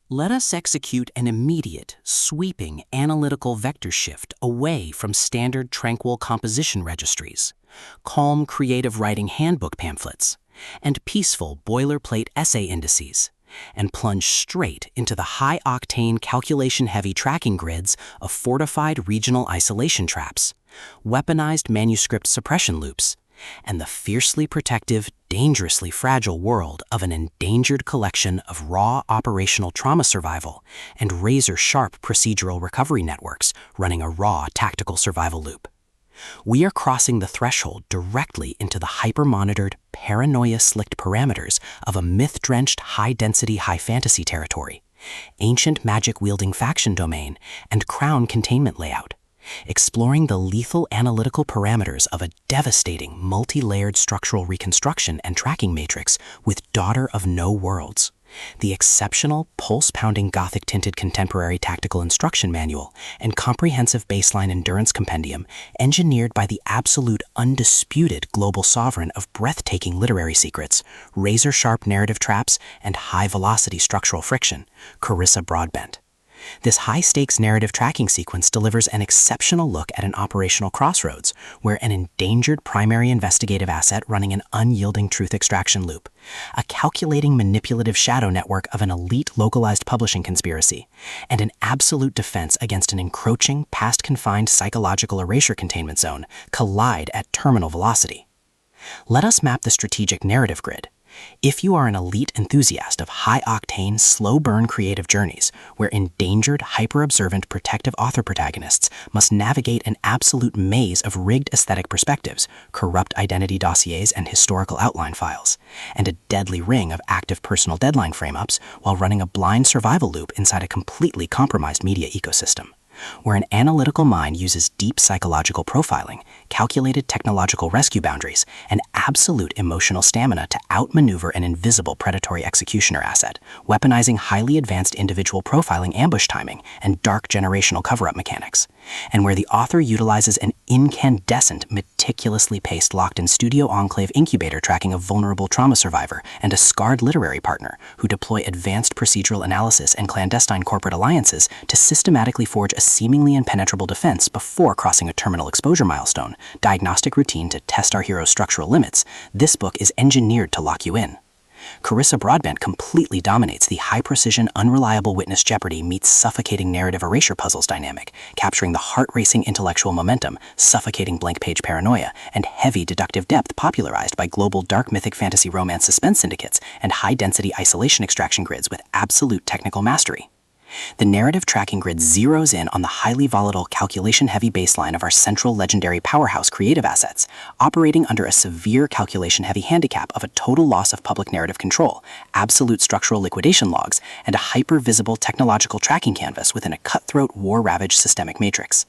Let us execute an immediate, sweeping analytical vector shift away from standard tranquil composition registries, calm creative writing handbook pamphlets, and peaceful boilerplate essay indices, and plunge straight into the high-octane calculation-heavy tracking grids of fortified regional isolation traps, weaponized manuscript suppression loops, and the fiercely protective, dangerously fragile world of an endangered collection of raw operational trauma survival and razor-sharp procedural recovery networks running a raw tactical survival loop. We are crossing the threshold directly into the hyper-monitored, paranoia-slicked parameters of a myth-drenched high-density, high-fantasy territory, ancient magic-wielding faction domain, and crown containment layout, exploring the lethal analytical parameters of a devastating multi-layered structural reconstruction and tracking matrix with Daughter of No Worlds, the exceptional pulse-pounding Gothic-tinted contemporary tactical instruction manual and comprehensive baseline endurance compendium engineered by the absolute undisputed global sovereign of breathtaking literary secrets, razor-sharp narrative traps, and high-velocity structural friction, Carissa Broadbent. This high-stakes narrative tracking sequence delivers an exceptional look at an operational crossroads where an endangered primary investigative asset running an unyielding truth extraction loop, a calculating manipulative shadow network of an elite localized publishing conspiracy, and an absolute defense against an encroaching, past-confined psychological erasure containment zone collide at terminal velocity. Let us map the strategic narrative grid. If you are an elite enthusiast of high-octane, slow-burn creative journeys where endangered, hyper-observant protective author protagonists must navigate an absolute maze of rigged aesthetic perspectives, corrupt identity dossiers and historical outline files, and a deadly ring of active personal deadline frame-ups while running a blind survival loop inside a completely compromised media ecosystem, where an analytical mind uses deep psychological profiling, calculated technological rescue boundaries, and absolute emotional stamina to outmaneuver an invisible predatory executioner asset, weaponizing highly advanced individual profiling ambush timing and dark generational cover-up mechanics, and where the author utilizes an incandescent, meticulously paced locked-in studio enclave incubator tracking a vulnerable trauma survivor and a scarred literary partner who deploy advanced procedural analysis and clandestine corporate alliances to systematically forge a seemingly impenetrable defense before crossing a terminal exposure milestone, diagnostic routine to test our hero's structural limits. This book is engineered to lock you in. Carissa Broadbent completely dominates the high-precision, unreliable witness jeopardy meets suffocating narrative erasure puzzles dynamic, capturing the heart-racing intellectual momentum, suffocating blank-page paranoia, and heavy deductive depth popularized by global dark mythic fantasy romance suspense syndicates and high-density isolation extraction grids with absolute technical mastery. The narrative tracking grid zeroes in on the highly volatile, calculation-heavy baseline of our central legendary powerhouse creative assets, operating under a severe calculation-heavy handicap of a total loss of public narrative control, absolute structural liquidation logs, and a hyper-visible technological tracking canvas within a cutthroat, war-ravaged systemic matrix.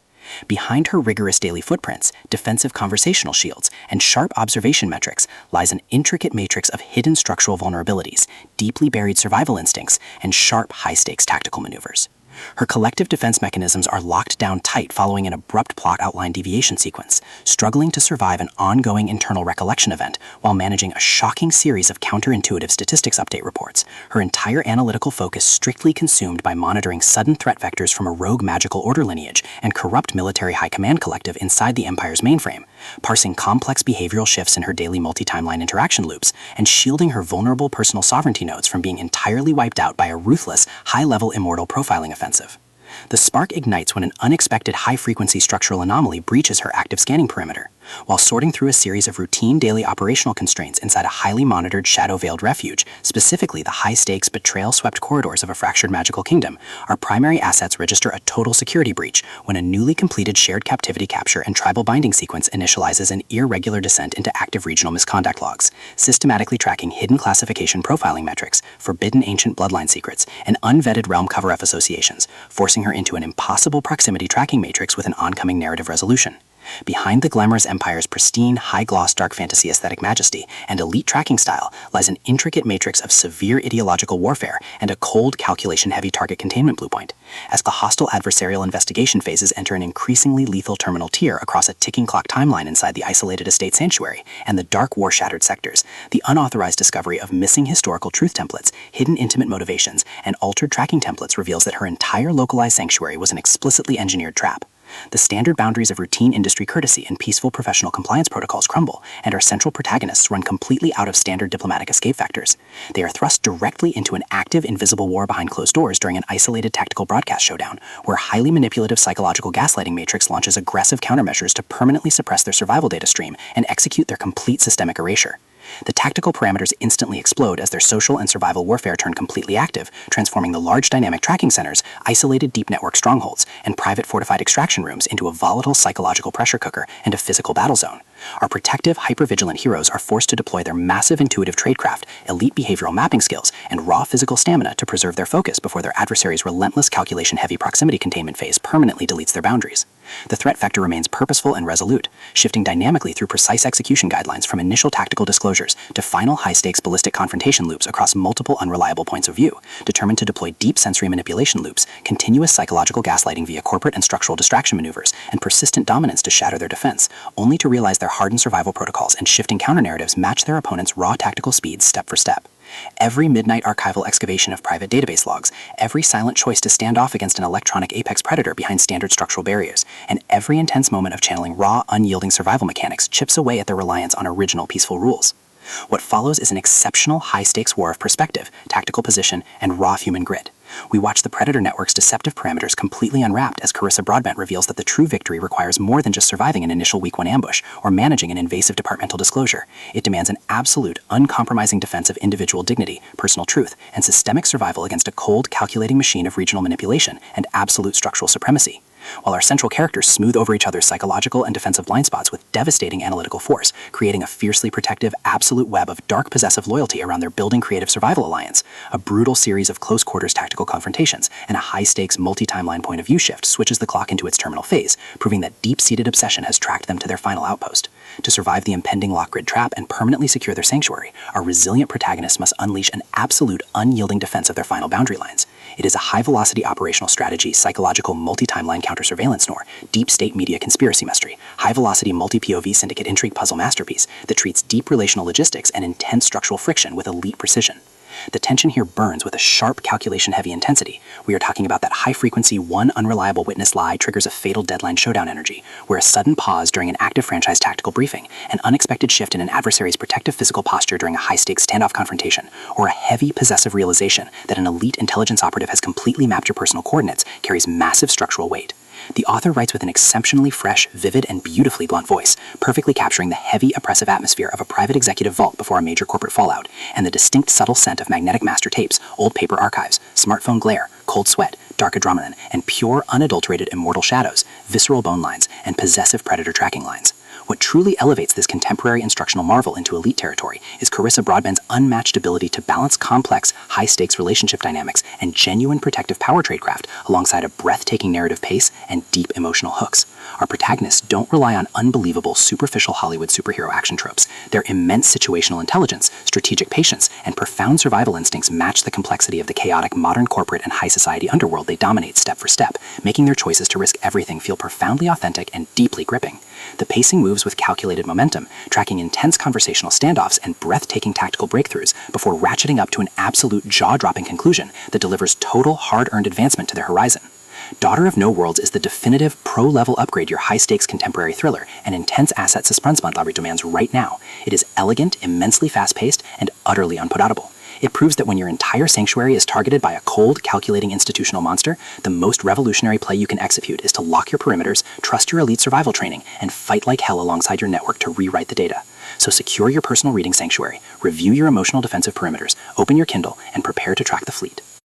Behind her rigorous daily footprints, defensive conversational shields, and sharp observation metrics lies an intricate matrix of hidden structural vulnerabilities, deeply buried survival instincts, and sharp, high-stakes tactical maneuvers. Her collective defense mechanisms are locked down tight following an abrupt plot outline deviation sequence, struggling to survive an ongoing internal recollection event while managing a shocking series of counterintuitive statistics update reports, her entire analytical focus strictly consumed by monitoring sudden threat vectors from a rogue magical order lineage and corrupt military high command collective inside the Empire's mainframe, parsing complex behavioral shifts in her daily multi-timeline interaction loops, and shielding her vulnerable personal sovereignty nodes from being entirely wiped out by a ruthless, high-level immortal profiling offensive. The spark ignites when an unexpected high-frequency structural anomaly breaches her active scanning perimeter. While sorting through a series of routine daily operational constraints inside a highly monitored shadow-veiled refuge, specifically the high-stakes, betrayal-swept corridors of a fractured magical kingdom, our primary assets register a total security breach when a newly completed shared captivity capture and tribal binding sequence initializes an irregular descent into active regional misconduct logs, systematically tracking hidden classification profiling metrics, forbidden ancient bloodline secrets, and unvetted realm cover-up associations, forcing her into an impossible proximity tracking matrix with an oncoming narrative resolution. Behind the glamorous empire's pristine, high-gloss dark fantasy aesthetic majesty and elite tracking style lies an intricate matrix of severe ideological warfare and a cold, calculation-heavy target containment blueprint. As the hostile adversarial investigation phases enter an increasingly lethal terminal tier across a ticking clock timeline inside the isolated estate sanctuary and the dark war-shattered sectors, the unauthorized discovery of missing historical truth templates, hidden intimate motivations, and altered tracking templates reveals that her entire localized sanctuary was an explicitly engineered trap. The standard boundaries of routine industry courtesy and peaceful professional compliance protocols crumble, and our central protagonists run completely out of standard diplomatic escape vectors. They are thrust directly into an active, invisible war behind closed doors during an isolated tactical broadcast showdown, where a highly manipulative psychological gaslighting matrix launches aggressive countermeasures to permanently suppress their survival data stream and execute their complete systemic erasure. The tactical parameters instantly explode as their social and survival warfare turn completely active, transforming the large dynamic tracking centers, isolated deep network strongholds, and private fortified extraction rooms into a volatile psychological pressure cooker and a physical battle zone. Our protective, hyper-vigilant heroes are forced to deploy their massive intuitive tradecraft, elite behavioral mapping skills, and raw physical stamina to preserve their focus before their adversary's relentless calculation-heavy proximity containment phase permanently deletes their boundaries. The threat vector remains purposeful and resolute, shifting dynamically through precise execution guidelines from initial tactical disclosures to final high-stakes ballistic confrontation loops across multiple unreliable points of view, determined to deploy deep sensory manipulation loops, continuous psychological gaslighting via corporate and structural distraction maneuvers, and persistent dominance to shatter their defense, only to realize their hardened survival protocols and shifting counter-narratives match their opponent's raw tactical speeds step for step. Every midnight archival excavation of private database logs, every silent choice to stand off against an electronic apex predator behind standard structural barriers, and every intense moment of channeling raw, unyielding survival mechanics chips away at their reliance on original peaceful rules. What follows is an exceptional high-stakes war of perspective, tactical position, and raw human grit. We watch the Predator Network's deceptive parameters completely unwrapped as Carissa Broadbent reveals that the true victory requires more than just surviving an initial week 1 ambush or managing an invasive departmental disclosure. It demands an absolute, uncompromising defense of individual dignity, personal truth, and systemic survival against a cold, calculating machine of regional manipulation and absolute structural supremacy. While our central characters smooth over each other's psychological and defensive blind spots with devastating analytical force, creating a fiercely protective, absolute web of dark possessive loyalty around their building creative survival alliance, a brutal series of close-quarters tactical confrontations, and a high-stakes multi-timeline point-of-view shift switches the clock into its terminal phase, proving that deep-seated obsession has tracked them to their final outpost. To survive the impending lock-grid trap and permanently secure their sanctuary, our resilient protagonists must unleash an absolute, unyielding defense of their final boundary lines. It is a high-velocity operational strategy, psychological multi-timeline counter-surveillance noir, deep-state media conspiracy mystery, high-velocity multi-POV syndicate intrigue puzzle masterpiece that treats deep relational logistics and intense structural friction with elite precision. The tension here burns with a sharp calculation-heavy intensity. We are talking about that high-frequency, one unreliable witness lie triggers a fatal deadline showdown energy, where a sudden pause during an active franchise tactical briefing, an unexpected shift in an adversary's protective physical posture during a high-stakes standoff confrontation, or a heavy possessive realization that an elite intelligence operative has completely mapped your personal coordinates carries massive structural weight. The author writes with an exceptionally fresh, vivid, and beautifully blunt voice, perfectly capturing the heavy, oppressive atmosphere of a private executive vault before a major corporate fallout, and the distinct, subtle scent of magnetic master tapes, old paper archives, smartphone glare, cold sweat, dark adrenaline, and pure, unadulterated immortal shadows, visceral bone lines, and possessive predator tracking lines. What truly elevates this contemporary instructional marvel into elite territory is Carissa Broadbent's unmatched ability to balance complex, high-stakes relationship dynamics and genuine protective power tradecraft alongside a breathtaking narrative pace and deep emotional hooks. Our protagonists don't rely on unbelievable, superficial Hollywood superhero action tropes. Their immense situational intelligence, strategic patience, and profound survival instincts match the complexity of the chaotic modern corporate and high society underworld they dominate step for step, making their choices to risk everything feel profoundly authentic and deeply gripping. The pacing moves with calculated momentum, tracking intense conversational standoffs and breathtaking tactical breakthroughs before ratcheting up to an absolute jaw-dropping conclusion that delivers total hard-earned advancement to their horizon. Daughter of No Worlds is the definitive pro-level upgrade your high-stakes contemporary thriller and intense asset suspense demands right now. It is elegant, immensely fast-paced, and utterly unputdownable. It proves that when your entire sanctuary is targeted by a cold, calculating institutional monster, the most revolutionary play you can execute is to lock your perimeters, trust your elite survival training, and fight like hell alongside your network to rewrite the data. So secure your personal reading sanctuary, review your emotional defensive perimeters, open your Kindle, and prepare to track the fleet.